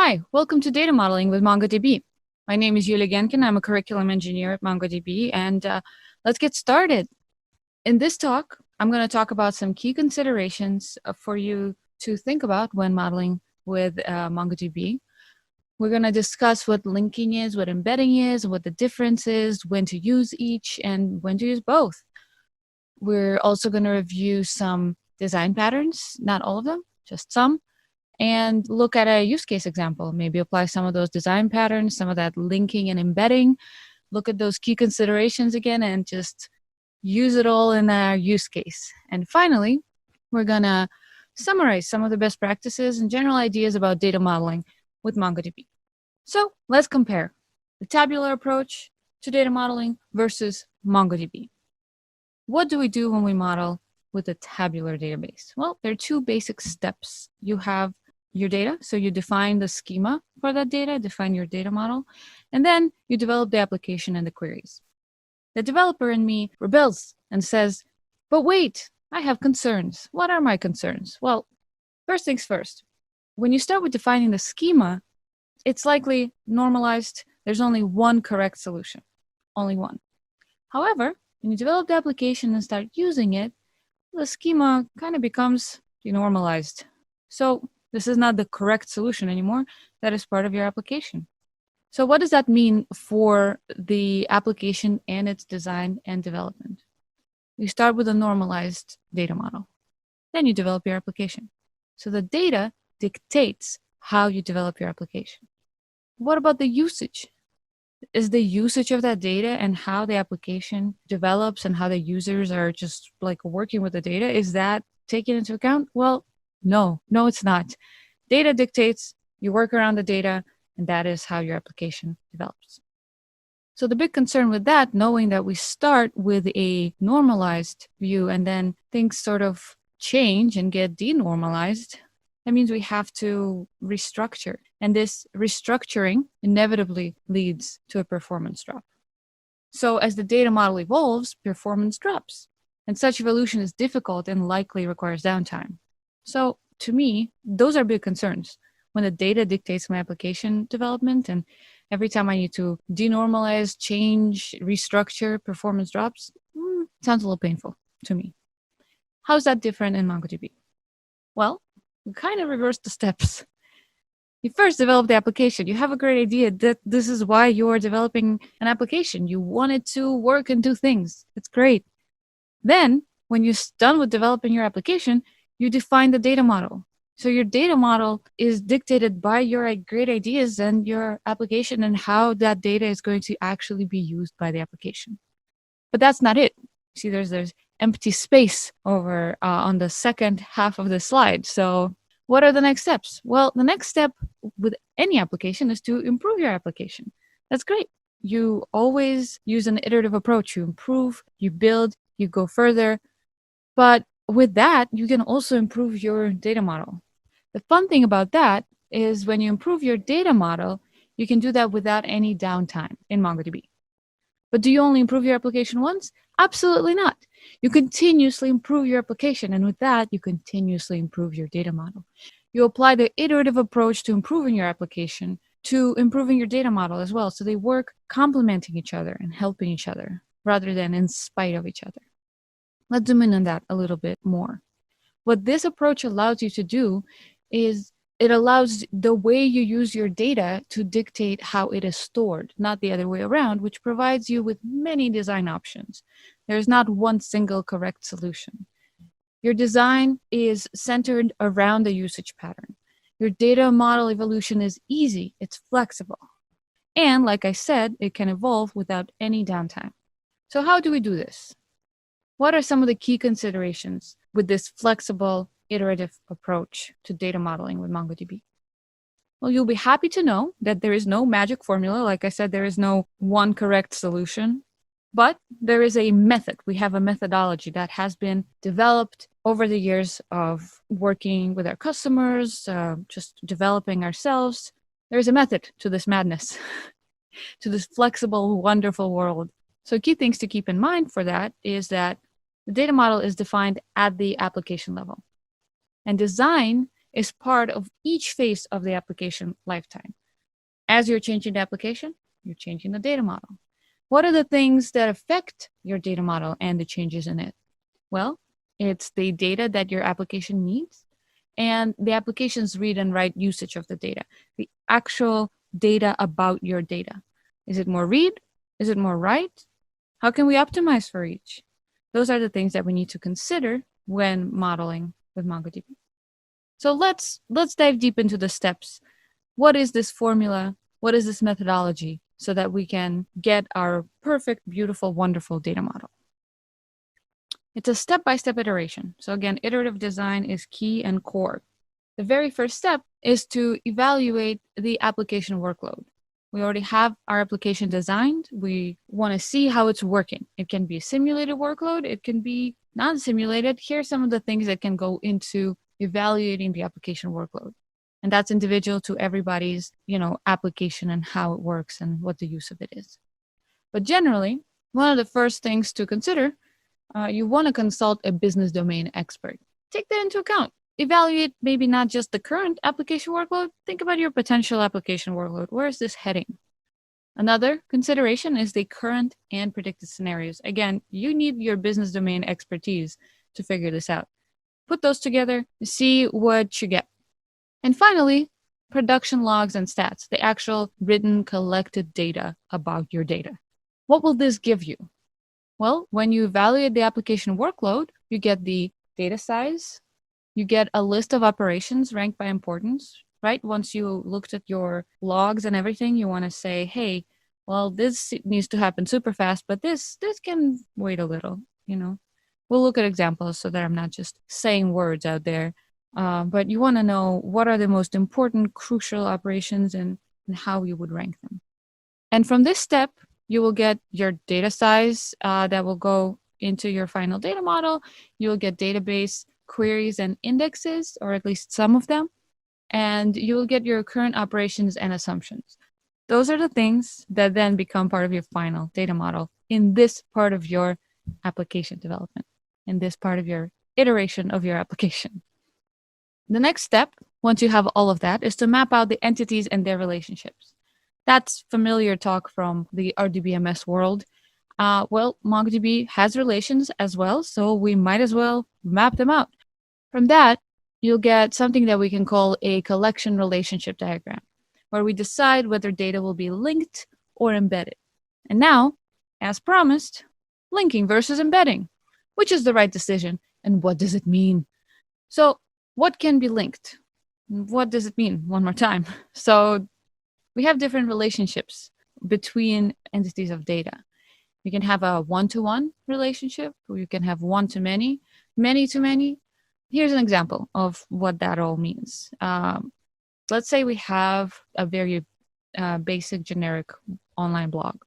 Hi, welcome to Data Modeling with MongoDB. My name is Yulia Genkin. I'm a curriculum engineer at MongoDB, and let's get started. In this talk, I'm going to talk about some key considerations for you to think about when modeling with MongoDB. We're going to discuss what linking is, what embedding is, what the difference is, when to use each, and when to use both. We're also going to review some design patterns, not all of them, just some, and look at a use case example. Maybe apply some of those design patterns, some of that linking and embedding, look at those key considerations again, and just use it all in our use case. And finally, we're going to summarize some of the best practices and general ideas about data modeling with MongoDB. So let's compare the tabular approach to data modeling versus MongoDB. What do we do when we model with a tabular database? Well, there are two basic steps. You have your data, so you define the schema for that data, define your data model, and then you develop the application and the queries. The developer in me rebels and says, but wait, I have concerns. What are my concerns? Well, first things first. When you start with defining the schema, it's likely normalized. There's only one correct solution, only one. However, when you develop the application and start using it, the schema kind of becomes denormalized. So this is not the correct solution anymore. That is part of your application. So what does that mean for the application and its design and development? You start with a normalized data model. Then you develop your application. So the data dictates how you develop your application. What about the usage? Is the usage of that data and how the application develops and how the users are just like working with the data, is that taken into account? Well, no, it's not. Data dictates, you work around the data, and that is how your application develops. So the big concern with that, knowing that we start with a normalized view and then things sort of change and get denormalized, that means we have to restructure. And this restructuring inevitably leads to a performance drop. So as the data model evolves, performance drops. And such evolution is difficult and likely requires downtime. So to me, those are big concerns. When the data dictates my application development, and every time I need to denormalize, change, restructure, performance drops, sounds a little painful to me. How's that different in MongoDB? Well, we kind of reverse the steps. You first develop the application. You have a great idea that this is why you are developing an application. You want it to work and do things. It's great. Then, when you're done with developing your application, you define the data model. So your data model is dictated by your great ideas and your application and how that data is going to actually be used by the application. But that's not it. See, there's empty space over on the second half of the slide. So what are the next steps? Well, the next step with any application is to improve your application. That's great. You always use an iterative approach. You improve, you build, you go further. But with that, you can also improve your data model. The fun thing about that is when you improve your data model, you can do that without any downtime in MongoDB. But do you only improve your application once? Absolutely not. You continuously improve your application, and with that, you continuously improve your data model. You apply the iterative approach to improving your application to improving your data model as well, so they work complementing each other and helping each other rather than in spite of each other. Let's zoom in on that a little bit more. What this approach allows you to do is it allows the way you use your data to dictate how it is stored, not the other way around, which provides you with many design options. There's not one single correct solution. Your design is centered around the usage pattern. Your data model evolution is easy, it's flexible. And like I said, it can evolve without any downtime. So how do we do this? What are some of the key considerations with this flexible, iterative approach to data modeling with MongoDB? Well, you'll be happy to know that there is no magic formula. Like I said, there is no one correct solution, but there is a method. We have a methodology that has been developed over the years of working with our customers, just developing ourselves. There's a method to this madness, to this flexible, wonderful world. So key things to keep in mind for that is that the data model is defined at the application level. And design is part of each phase of the application lifetime. As you're changing the application, you're changing the data model. What are the things that affect your data model and the changes in it? Well, it's the data that your application needs and the application's read and write usage of the data, the actual data about your data. Is it more read? Is it more write? How can we optimize for each? Those are the things that we need to consider when modeling with MongoDB. So let's dive deep into the steps. What is this formula? What is this methodology so that we can get our perfect, beautiful, wonderful data model? It's a step-by-step iteration. So again, iterative design is key and core. The very first step is to evaluate the application workload. We already have our application designed. We want to see how it's working. It can be a simulated workload. It can be non-simulated. Here are some of the things that can go into evaluating the application workload. And that's individual to everybody's, application and how it works and what the use of it is. But generally, one of the first things to consider, you want to consult a business domain expert. Take that into account. Evaluate maybe not just the current application workload. Think about your potential application workload. Where is this heading? Another consideration is the current and predicted scenarios. Again, you need your business domain expertise to figure this out. Put those together, see what you get. And finally, production logs and stats, the actual written collected data about your data. What will this give you? Well, when you evaluate the application workload, you get the data size, you get a list of operations ranked by importance, right? Once you looked at your logs and everything, you want to say, hey, well, this needs to happen super fast, but this can wait a little, We'll look at examples so that I'm not just saying words out there. But you want to know what are the most important, crucial operations and how you would rank them. And from this step, you will get your data size that will go into your final data model. You'll get database queries and indexes, or at least some of them. And you will get your current operations and assumptions. Those are the things that then become part of your final data model in this part of your application development, in this part of your iteration of your application. The next step, once you have all of that, is to map out the entities and their relationships. That's familiar talk from the RDBMS world. Well, MongoDB has relations as well, so we might as well map them out. From that, you'll get something that we can call a collection relationship diagram, where we decide whether data will be linked or embedded. And now, as promised, linking versus embedding. Which is the right decision, and what does it mean? So, what can be linked? What does it mean? One more time. So we have different relationships between entities of data. You can have a one-to-one relationship, or you can have one-to-many, many-to-many. Here's an example of what that all means. Let's say we have a very basic generic online blog.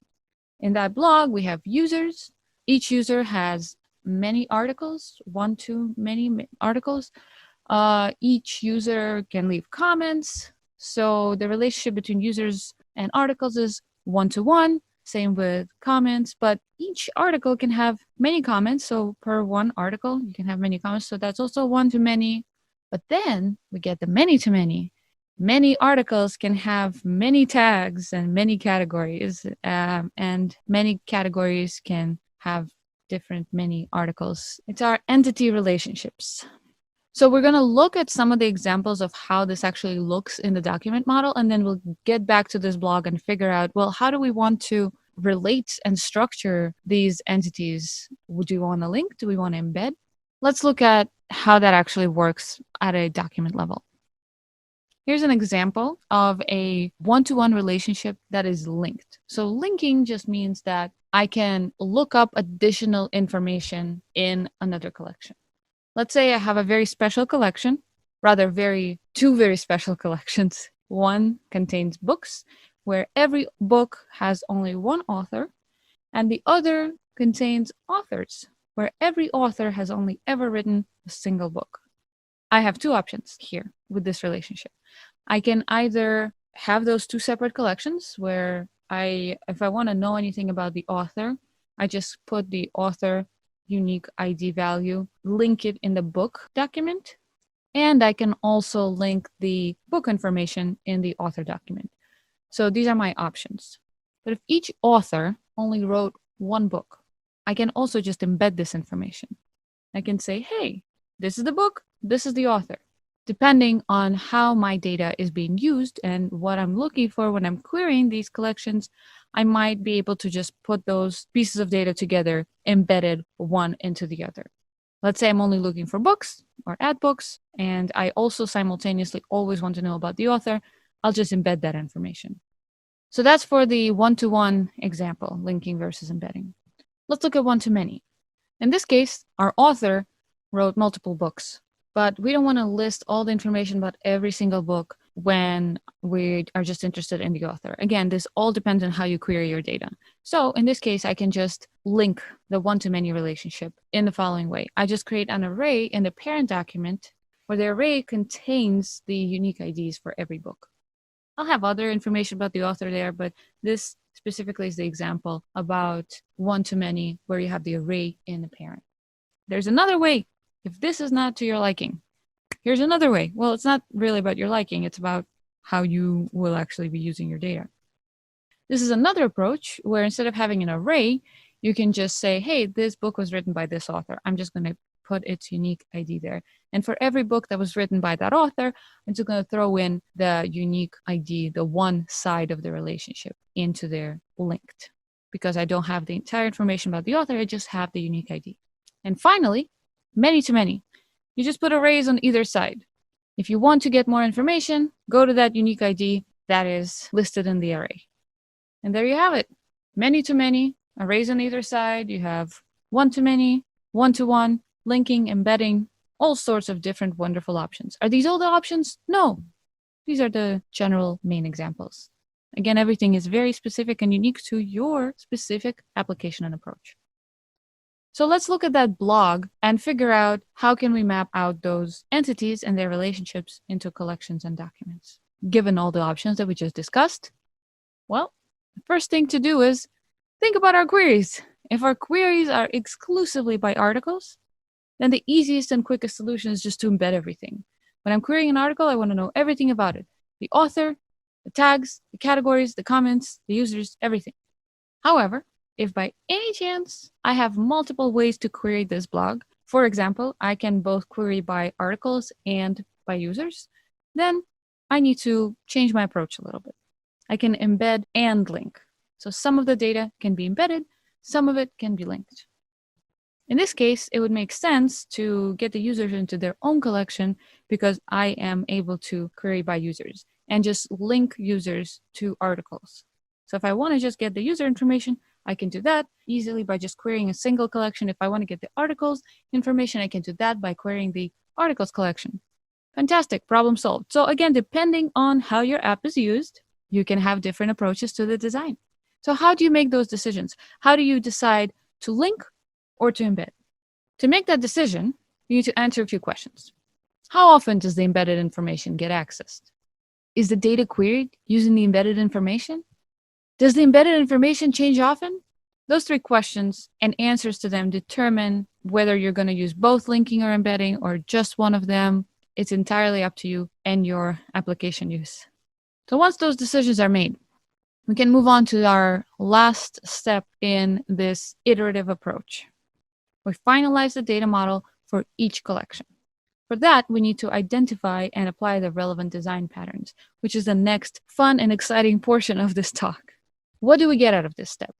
In that blog, we have users. Each user has many articles, one to many articles. Each user can leave comments. So the relationship between users and articles is one-to-one, same with comments, but each article can have many comments. So per one article, you can have many comments. So that's also one-to-many. But then we get the many-to-many. Many articles can have many tags and many categories, and many categories can have different many articles. It's our entity relationships. So we're going to look at some of the examples of how this actually looks in the document model, and then we'll get back to this blog and figure out, well, how do we want to relate and structure these entities? Do we want to link? Do we want to embed? Let's look at how that actually works at a document level. Here's an example of a one-to-one relationship that is linked. So linking just means that I can look up additional information in another collection. Let's say I have a very special collection, two very special collections. One contains books, where every book has only one author, and the other contains authors, where every author has only ever written a single book. I have two options here with this relationship. I can either have those two separate collections where if I want to know anything about the author, I just put the author unique ID value, link it in the book document. And I can also link the book information in the author document. So these are my options. But if each author only wrote one book, I can also just embed this information. I can say, hey, this is the book, this is the author. Depending on how my data is being used and what I'm looking for when I'm querying these collections, I might be able to just put those pieces of data together, embedded one into the other. Let's say I'm only looking for books or add books, and I also simultaneously always want to know about the author. I'll just embed that information. So that's for the one-to-one example, linking versus embedding. Let's look at one-to-many. In this case, our author wrote multiple books, but we don't want to list all the information about every single book when we are just interested in the author. Again, this all depends on how you query your data. So in this case, I can just link the one-to-many relationship in the following way. I just create an array in the parent document where the array contains the unique IDs for every book. I'll have other information about the author there, but this specifically is the example about one-to-many where you have the array in the parent. There's another way. If this is not to your liking, here's another way. Well, it's not really about your liking. It's about how you will actually be using your data. This is another approach where instead of having an array, you can just say, hey, this book was written by this author. I'm just going to put its unique ID there. And for every book that was written by that author, I'm just going to throw in the unique ID, the one side of the relationship into there linked. Because I don't have the entire information about the author, I just have the unique ID. And finally, many-to-many. You just put arrays on either side. If you want to get more information, go to that unique ID that is listed in the array. And there you have it. Many-to-many, arrays on either side. You have one-to-many, one-to-one, linking, embedding, all sorts of different wonderful options. Are these all the options? No. These are the general main examples. Again, everything is very specific and unique to your specific application and approach. So let's look at that blog and figure out how can we map out those entities and their relationships into collections and documents. Given all the options that we just discussed, well, the first thing to do is think about our queries. If our queries are exclusively by articles, then the easiest and quickest solution is just to embed everything. When I'm querying an article, I want to know everything about it. The author, the tags, the categories, the comments, the users, everything. However, if by any chance I have multiple ways to query this blog, for example, I can both query by articles and by users, then I need to change my approach a little bit. I can embed and link. So some of the data can be embedded, some of it can be linked. In this case, it would make sense to get the users into their own collection because I am able to query by users and just link users to articles. So if I want to just get the user information, I can do that easily by just querying a single collection. If I want to get the articles information, I can do that by querying the articles collection. Fantastic, problem solved. So again, depending on how your app is used, you can have different approaches to the design. So how do you make those decisions? How do you decide to link or to embed? To make that decision, you need to answer a few questions. How often does the embedded information get accessed? Is the data queried using the embedded information? Does the embedded information change often? Those three questions and answers to them determine whether you're going to use both linking or embedding or just one of them. It's entirely up to you and your application use. So once those decisions are made, we can move on to our last step in this iterative approach. We finalize the data model for each collection. For that, we need to identify and apply the relevant design patterns, which is the next fun and exciting portion of this talk. What do we get out of this step?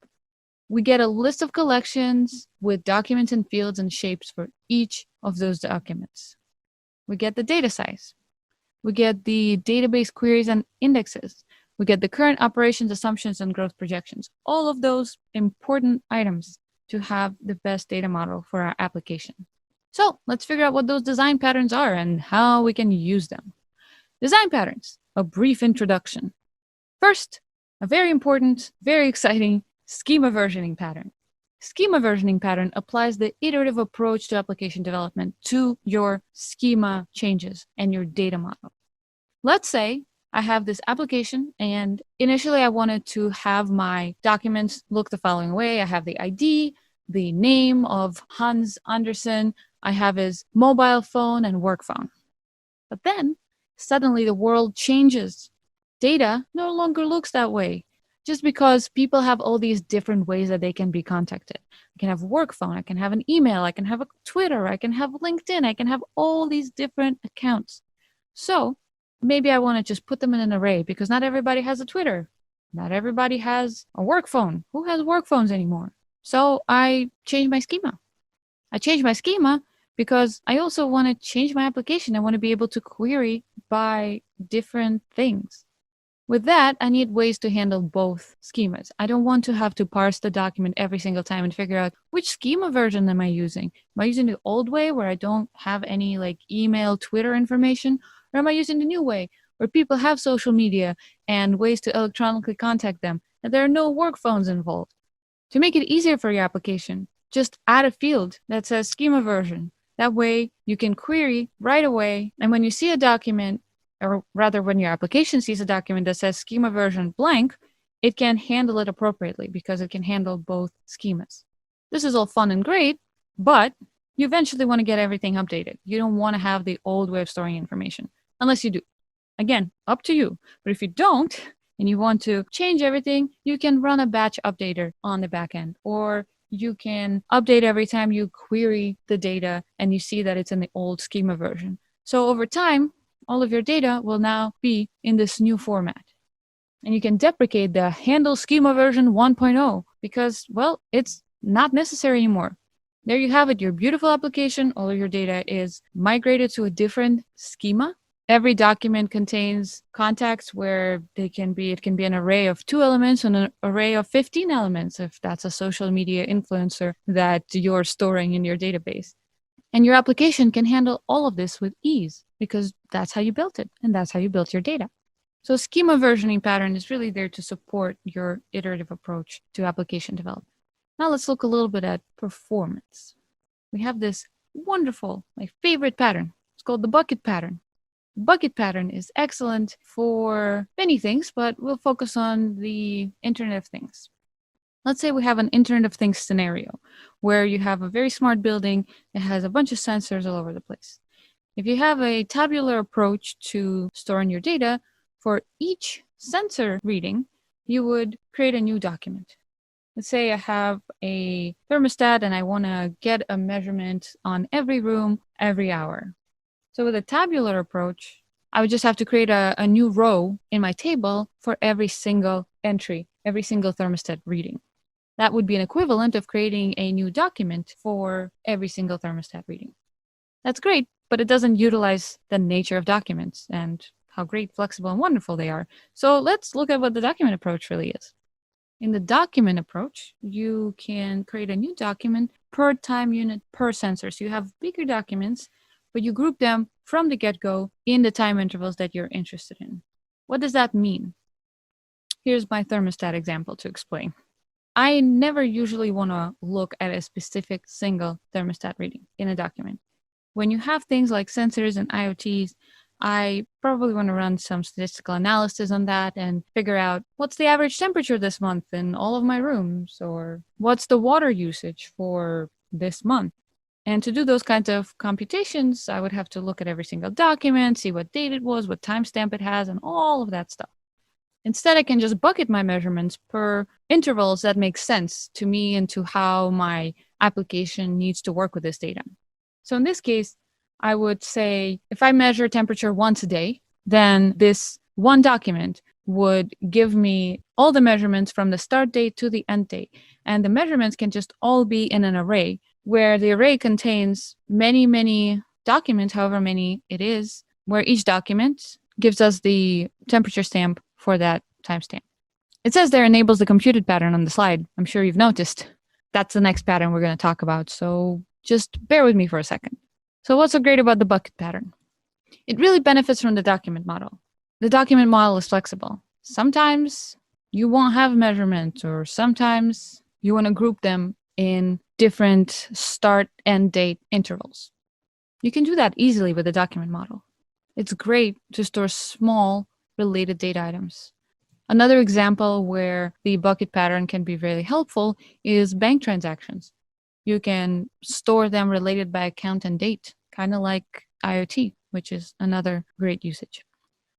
We get a list of collections with documents and fields and shapes for each of those documents. We get the data size. We get the database queries and indexes. We get the current operations, assumptions, and growth projections. All of those important items to have the best data model for our application. So let's figure out what those design patterns are and how we can use them. Design patterns, a brief introduction. First, a very important, very exciting schema versioning pattern. Schema versioning pattern applies the iterative approach to application development to your schema changes and your data model. Let's say I have this application and initially I wanted to have my documents look the following way. I have the ID, the name of Hans Andersen. I have his mobile phone and work phone. But then suddenly the world changes. Data no longer looks that way just because people have all these different ways that they can be contacted. I can have a work phone, I can have an email, I can have a Twitter, I can have LinkedIn, I can have all these different accounts. So maybe I want to just put them in an array because not everybody has a Twitter. Not everybody has a work phone. Who has work phones anymore? So I changed my schema. I changed my schema because I also want to change my application. I want to be able to query by different things. With that, I need ways to handle both schemas. I don't want to have to parse the document every single time and figure out which schema version am I using. Am I using the old way where I don't have any like email, Twitter information? Or am I using the new way where people have social media and ways to electronically contact them and there are no work phones involved? To make it easier for your application, just add a field that says schema version. That way you can query right away. And when you see a document, or rather when your application sees a document that says schema version blank, it can handle it appropriately because it can handle both schemas. This is all fun and great, but you eventually want to get everything updated. You don't want to have the old way of storing information, unless you do. Again, up to you. But if you don't, and you want to change everything, you can run a batch updater on the back end, or you can update every time you query the data and you see that it's in the old schema version. So over time, all of your data will now be in this new format. And you can deprecate the handle schema version 1.0 because, well, it's not necessary anymore. There you have it, your beautiful application. All of your data is migrated to a different schema. Every document contains contacts where it can be an array of 2 elements and an array of 15 elements if that's a social media influencer that you're storing in your database. And your application can handle all of this with ease because that's how you built it and that's how you built your data. So schema versioning pattern is really there to support your iterative approach to application development. Now let's look a little bit at performance. We have this wonderful, my favorite pattern. It's called the bucket pattern. The bucket pattern is excellent for many things, but we'll focus on the Internet of Things. Let's say we have an Internet of Things scenario where you have a very smart building that has a bunch of sensors all over the place. If you have a tabular approach to storing your data, for each sensor reading, you would create a new document. Let's say I have a thermostat and I want to get a measurement on every room every hour. So with a tabular approach, I would just have to create a new row in my table for every single entry, every single thermostat reading. That would be an equivalent of creating a new document for every single thermostat reading. That's great, but it doesn't utilize the nature of documents and how great, flexible, and wonderful they are. So let's look at what the document approach really is. In the document approach, you can create a new document per time unit per sensor. So you have bigger documents, but you group them from the get-go in the time intervals that you're interested in. What does that mean? Here's my thermostat example to explain. I never usually want to look at a specific single thermostat reading in a document. When you have things like sensors and IoTs, I probably want to run some statistical analysis on that and figure out what's the average temperature this month in all of my rooms, or what's the water usage for this month. And to do those kinds of computations, I would have to look at every single document, see what date it was, what timestamp it has, and all of that stuff. Instead, I can just bucket my measurements per intervals that make sense to me and to how my application needs to work with this data. So in this case, I would say if I measure temperature once a day, then this one document would give me all the measurements from the start date to the end date. And the measurements can just all be in an array, where the array contains many, many documents, however many it is, where each document gives us the temperature stamp for that timestamp. It says there enables the computed pattern on the slide. I'm sure you've noticed. That's the next pattern we're going to talk about. So just bear with me for a second. So what's so great about the bucket pattern? It really benefits from the document model. The document model is flexible. Sometimes you won't have measurements, or sometimes you want to group them in different start and date intervals. You can do that easily with the document model. It's great to store small related data items. Another example where the bucket pattern can be really helpful is bank transactions. You can store them related by account and date, kind of like IoT. which is another great usage.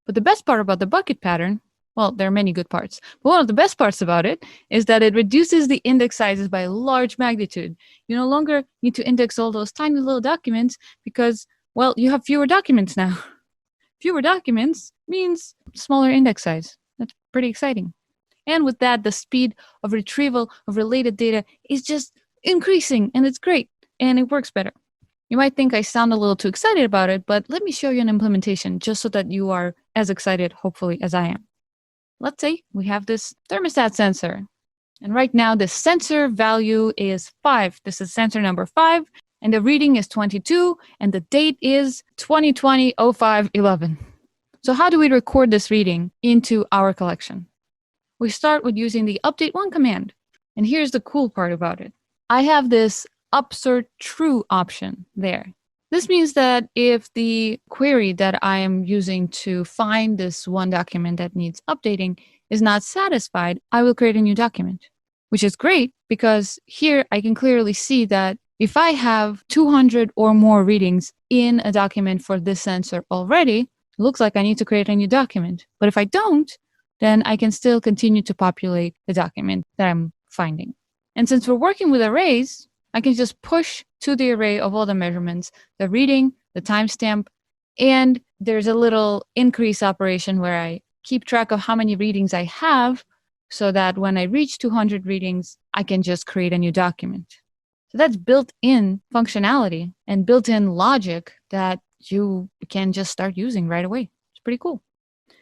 But the best part about the bucket pattern, well, there are many good parts, but one of the best parts about it is that it reduces the index sizes by a large magnitude. You no longer need to index all those tiny little documents because, well, you have fewer documents now. Fewer documents means smaller index size. That's pretty exciting. And with that, the speed of retrieval of related data is just increasing, and it's great, and it works better. You might think I sound a little too excited about it, but let me show you an implementation just so that you are as excited, hopefully, as I am. Let's say we have this thermostat sensor. And right now, the sensor value is 5. This is sensor number 5. And the reading is 22. And the date is 2020-05-11. So how do we record this reading into our collection? We start with using the update1 command. And here's the cool part about it. I have this upsert true option there. This means that if the query that I am using to find this one document that needs updating is not satisfied, I will create a new document, which is great because here I can clearly see that if I have 200 or more readings in a document for this sensor already, it looks like I need to create a new document. But if I don't, then I can still continue to populate the document that I'm finding. And since we're working with arrays, I can just push to the array of all the measurements, the reading, the timestamp, and there's a little increase operation where I keep track of how many readings I have so that when I reach 200 readings, I can just create a new document. So that's built-in functionality and built-in logic that you can just start using right away. It's pretty cool.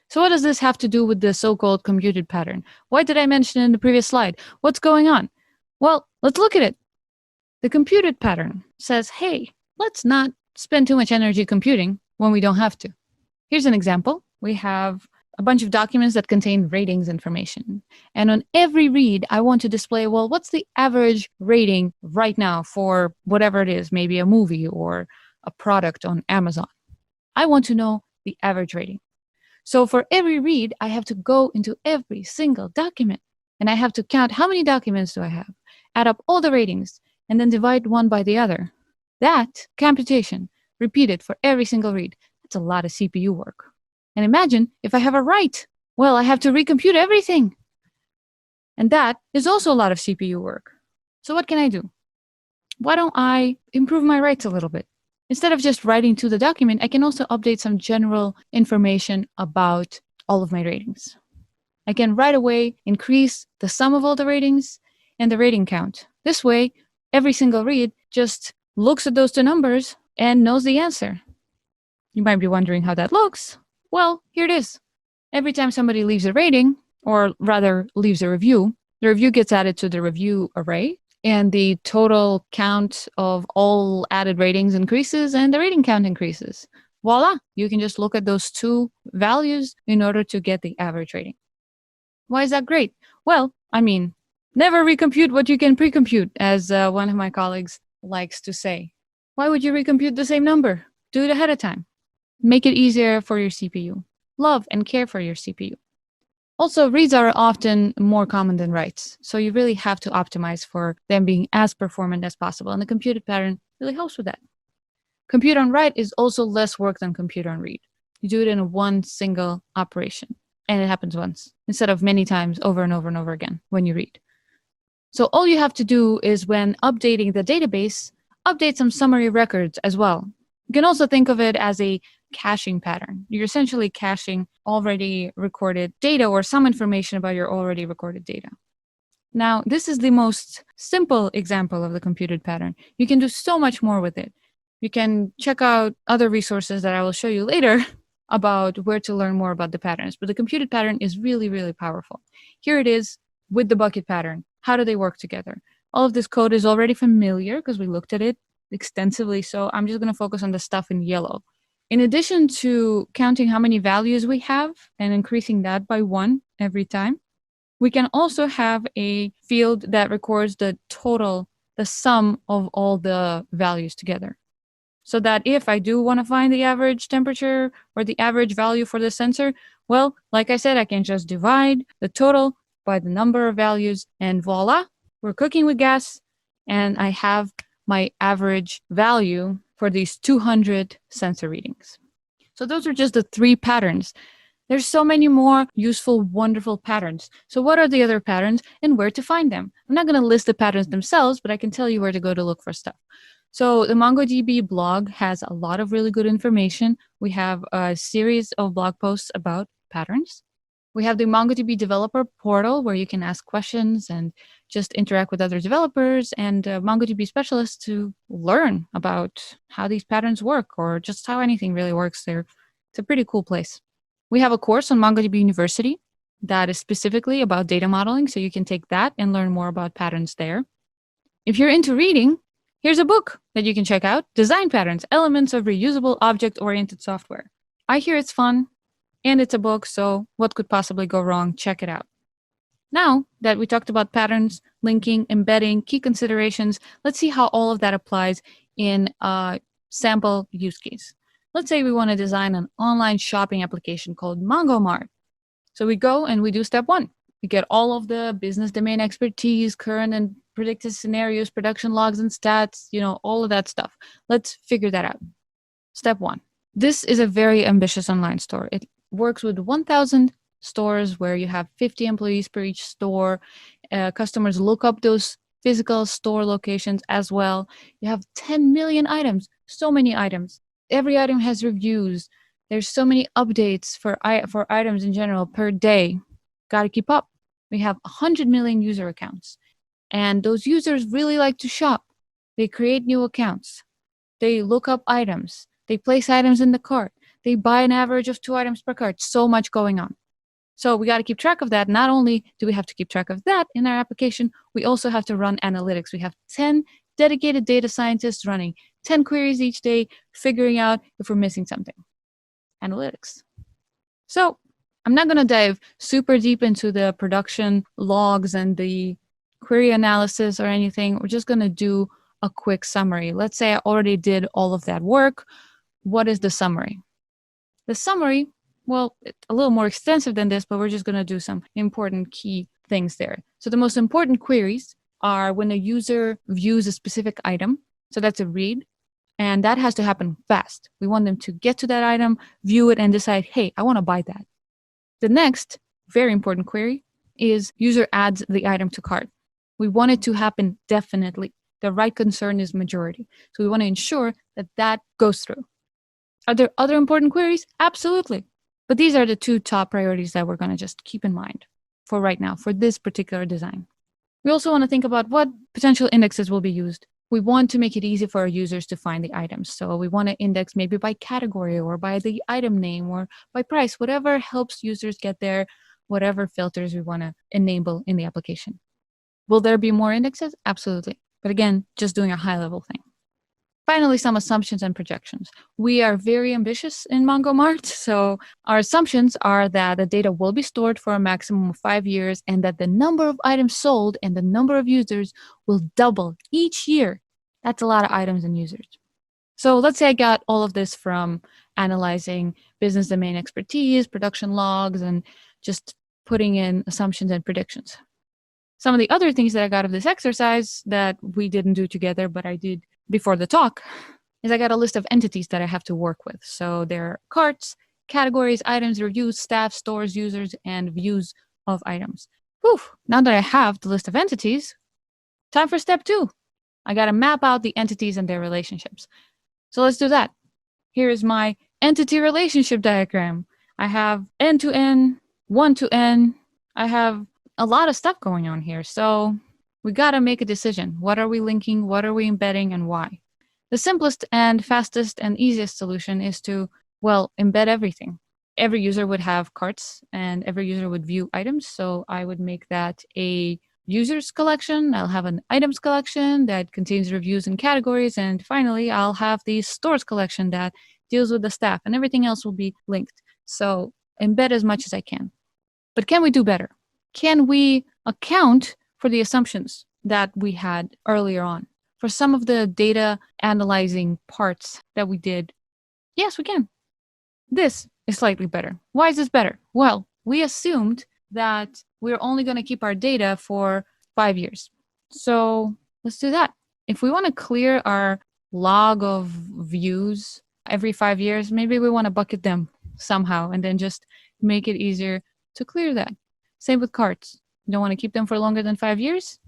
So what does this have to do with the so-called computed pattern? Why did I mention it in the previous slide? What's going on? Well, let's look at it. The computed pattern says, hey, let's not spend too much energy computing when we don't have to. Here's an example. We have a bunch of documents that contain ratings information. And on every read, I want to display, well, what's the average rating right now for whatever it is, maybe a movie or a product on Amazon. I want to know the average rating. So for every read, I have to go into every single document and I have to count how many documents do I have, add up all the ratings, and then divide one by the other. That computation, repeated for every single read, that's a lot of CPU work. And imagine if I have a write. Well, I have to recompute everything. And that is also a lot of CPU work. So what can I do? Why don't I improve my writes a little bit? Instead of just writing to the document, I can also update some general information about all of my ratings. I can right away increase the sum of all the ratings and the rating count. This way, every single read just looks at those two numbers and knows the answer. You might be wondering how that looks. Well, here it is. Every time somebody leaves a rating, or rather leaves a review, the review gets added to the review array, and the total count of all added ratings increases, and the rating count increases. Voila! You can just look at those two values in order to get the average rating. Why is that great? Well, I mean, never recompute what you can precompute, as one of my colleagues likes to say. Why would you recompute the same number? Do it ahead of time. Make it easier for your CPU. Love and care for your CPU. Also, reads are often more common than writes, so you really have to optimize for them being as performant as possible, and the computed pattern really helps with that. Compute on write is also less work than compute on read. You do it in one single operation, and it happens once, instead of many times over and over and over again when you read. So all you have to do is, when updating the database, update some summary records as well. You can also think of it as a caching pattern. You're essentially caching already recorded data or some information about your already recorded data. Now, this is the most simple example of the computed pattern. You can do so much more with it. You can check out other resources that I will show you later about where to learn more about the patterns. But the computed pattern is really, really powerful. Here it is with the bucket pattern. How do they work together? All of this code is already familiar because we looked at it extensively, so I'm just going to focus on the stuff in yellow. In addition to counting how many values we have and increasing that by 1 every time, we can also have a field that records the total, the sum of all the values together. So that if I do want to find the average temperature or the average value for the sensor, well, like I said, I can just divide the total by the number of values, and voila, we're cooking with gas, and I have my average value for these 200 sensor readings. So those are just the 3 patterns. There's so many more useful, wonderful patterns. So what are the other patterns and where to find them? I'm not going to list the patterns themselves, but I can tell you where to go to look for stuff. So the MongoDB blog has a lot of really good information. We have a series of blog posts about patterns. We have the MongoDB developer portal where you can ask questions and just interact with other developers and MongoDB specialists to learn about how these patterns work or just how anything really works there. It's a pretty cool place. We have a course on MongoDB University that is specifically about data modeling, so you can take that and learn more about patterns there. If you're into reading, here's a book that you can check out, Design Patterns, Elements of Reusable Object-Oriented Software. I hear it's fun. And it's a book, so what could possibly go wrong? Check it out. Now that we talked about patterns, linking, embedding, key considerations, let's see how all of that applies in a sample use case. Let's say we want to design an online shopping application called MongoMart. So we go and we do step 1. We get all of the business domain expertise, current and predicted scenarios, production logs and stats, all of that stuff. Let's figure that out. Step 1. This is a very ambitious online store. It works with 1,000 stores where you have 50 employees per each store. Customers look up those physical store locations as well. You have 10 million items, so many items. Every item has reviews. There's so many updates for items in general per day. Got to keep up. We have 100 million user accounts. And those users really like to shop. They create new accounts. They look up items. They place items in the cart. They buy an average of 2 items per cart. So much going on. So we got to keep track of that. Not only do we have to keep track of that in our application, we also have to run analytics. We have 10 dedicated data scientists running 10 queries each day, figuring out if we're missing something. Analytics. So I'm not going to dive super deep into the production logs and the query analysis or anything. We're just going to do a quick summary. Let's say I already did all of that work. What is the summary? The summary, well, it's a little more extensive than this, but we're just going to do some important key things there. So the most important queries are when a user views a specific item. So that's a read. And that has to happen fast. We want them to get to that item, view it, and decide, hey, I want to buy that. The next very important query is user adds the item to cart. We want it to happen definitely. The right concern is majority. So we want to ensure that that goes through. Are there other important queries? Absolutely. But these are the 2 top priorities that we're going to just keep in mind for right now, for this particular design. We also want to think about what potential indexes will be used. We want to make it easy for our users to find the items. So we want to index maybe by category or by the item name or by price, whatever helps users get there, whatever filters we want to enable in the application. Will there be more indexes? Absolutely. But again, just doing a high-level thing. Finally, some assumptions and projections. We are very ambitious in MongoMart, so our assumptions are that the data will be stored for a maximum of 5 years and that the number of items sold and the number of users will double each year. That's a lot of items and users. So let's say I got all of this from analyzing business domain expertise, production logs, and just putting in assumptions and predictions. Some of the other things that I got of this exercise that we didn't do together, but I did before the talk, is I got a list of entities that I have to work with. So there are carts, categories, items, reviews, staff, stores, users, and views of items. Whew, now that I have the list of entities, time for step 2. I got to map out the entities and their relationships. So let's do that. Here is my entity relationship diagram. I have N to N, 1 to N. I have a lot of stuff going on here. So we got to make a decision. What are we linking? What are we embedding and why? The simplest and fastest and easiest solution is to, embed everything. Every user would have carts and every user would view items. So I would make that a users collection. I'll have an items collection that contains reviews and categories. And finally, I'll have the stores collection that deals with the staff, and everything else will be linked. So embed as much as I can. But can we do better? Can we account for the assumptions that we had earlier on? For some of the data analyzing parts that we did, yes, we can. This is slightly better. Why is this better? Well, we assumed that we're only going to keep our data for 5 years. So let's do that. If we want to clear our log of views every 5 years, maybe we want to bucket them somehow and then just make it easier to clear that. Same with carts. You don't want to keep them for longer than 5 years?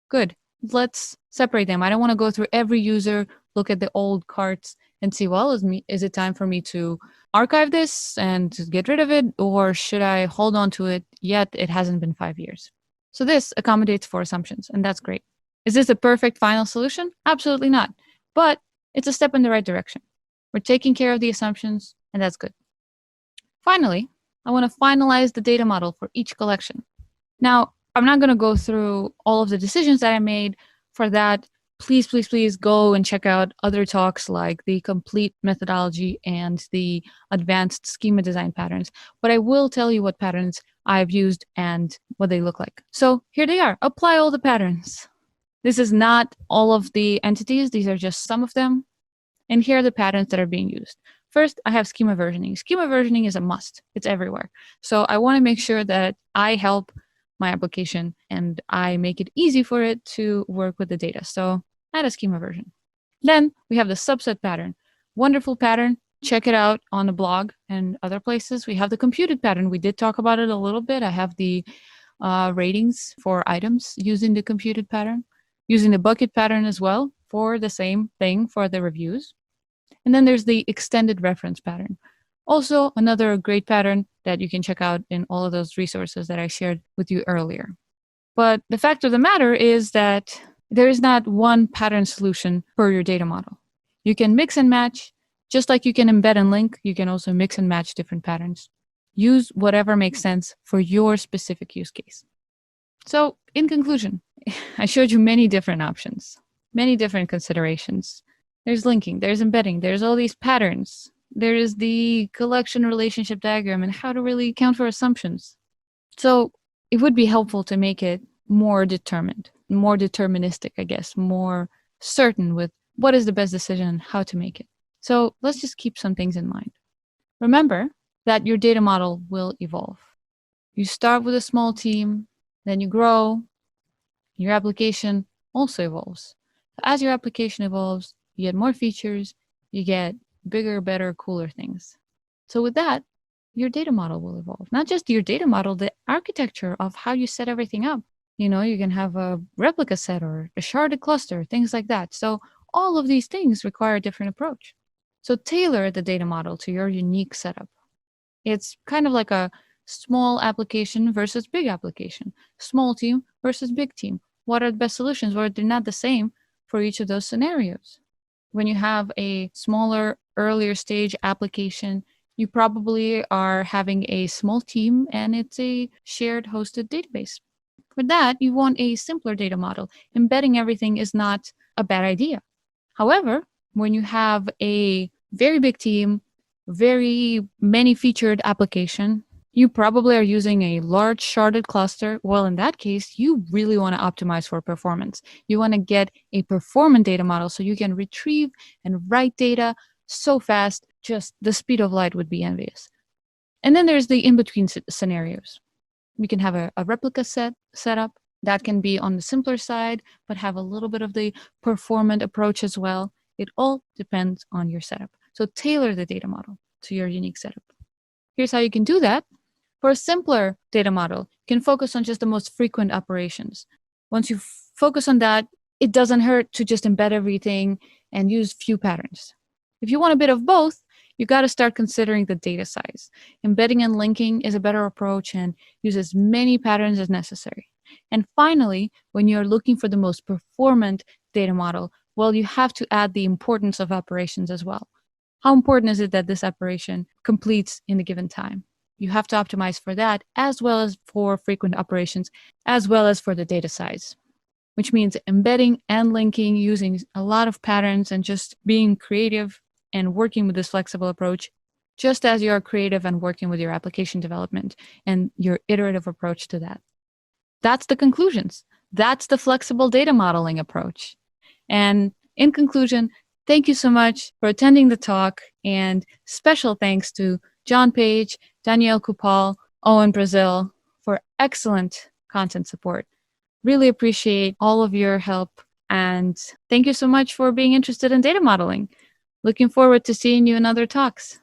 Good. Let's separate them. I don't want to go through every user, look at the old carts and see, well, is it time for me to archive this and get rid of it? Or should I hold on to it yet it hasn't been 5 years? So this accommodates for assumptions, and that's great. Is this a perfect final solution? Absolutely not. But it's a step in the right direction. We're taking care of the assumptions, and that's good. Finally, I want to finalize the data model for each collection. Now, I'm not going to go through all of the decisions that I made. For that, please, please, please go and check out other talks like the complete methodology and the advanced schema design patterns. But I will tell you what patterns I've used and what they look like. So here they are. Apply all the patterns. This is not all of the entities. These are just some of them. And here are the patterns that are being used. First, I have schema versioning. Schema versioning is a must. It's everywhere. So I want to make sure that I help my application and I make it easy for it to work with the data. So add a schema version. Then we have the subset pattern. Wonderful pattern. Check it out on the blog and other places. We have the computed pattern. We did talk about it a little bit. I have the ratings for items using the computed pattern, using the bucket pattern as well for the same thing for the reviews. And then there's the extended reference pattern. Also, another great pattern that you can check out in all of those resources that I shared with you earlier. But the fact of the matter is that there is not one pattern solution for your data model. You can mix and match, just like you can embed and link, you can also mix and match different patterns. Use whatever makes sense for your specific use case. So, in conclusion, I showed you many different options, many different considerations. There's linking, there's embedding, there's all these patterns. There is the collection relationship diagram and how to really account for assumptions. So it would be helpful to make it more determined, more deterministic, I guess, more certain with what is the best decision and how to make it. So let's just keep some things in mind. Remember that your data model will evolve. You start with a small team, then you grow. Your application also evolves. As your application evolves, you get more features, you get bigger, better, cooler things. So with that, your data model will evolve. Not just your data model, the architecture of how you set everything up. You know, you can have a replica set or a sharded cluster, things like that. So all of these things require a different approach. So tailor the data model to your unique setup. It's kind of like a small application versus big application, small team versus big team. What are the best solutions? Well, they're not the same for each of those scenarios. When you have a smaller, earlier stage application, you probably are having a small team and it's a shared hosted database. For that, you want a simpler data model. Embedding everything is not a bad idea. However, when you have a very big team, very many featured application, you probably are using a large sharded cluster. Well, in that case, you really want to optimize for performance. You want to get a performant data model so you can retrieve and write data so fast, just the speed of light would be envious. And then there's the in-between scenarios. We can have a replica setup that can be on the simpler side, but have a little bit of the performant approach as well. It all depends on your setup. So tailor the data model to your unique setup. Here's how you can do that. For a simpler data model, you can focus on just the most frequent operations. Once you focus on that, it doesn't hurt to just embed everything and use few patterns. If you want a bit of both, you got to start considering the data size. Embedding and linking is a better approach and use as many patterns as necessary. And finally, when you're looking for the most performant data model, well, you have to add the importance of operations as well. How important is it that this operation completes in a given time? You have to optimize for that as well as for frequent operations, as well as for the data size, which means embedding and linking using a lot of patterns and just being creative and working with this flexible approach, just as you are creative and working with your application development and your iterative approach to that. That's the conclusions. That's the flexible data modeling approach. And in conclusion, thank you so much for attending the talk, and special thanks to John Page, Danielle Kupal, Owen Brazil for excellent content support. Really appreciate all of your help, and thank you so much for being interested in data modeling. Looking forward to seeing you in other talks.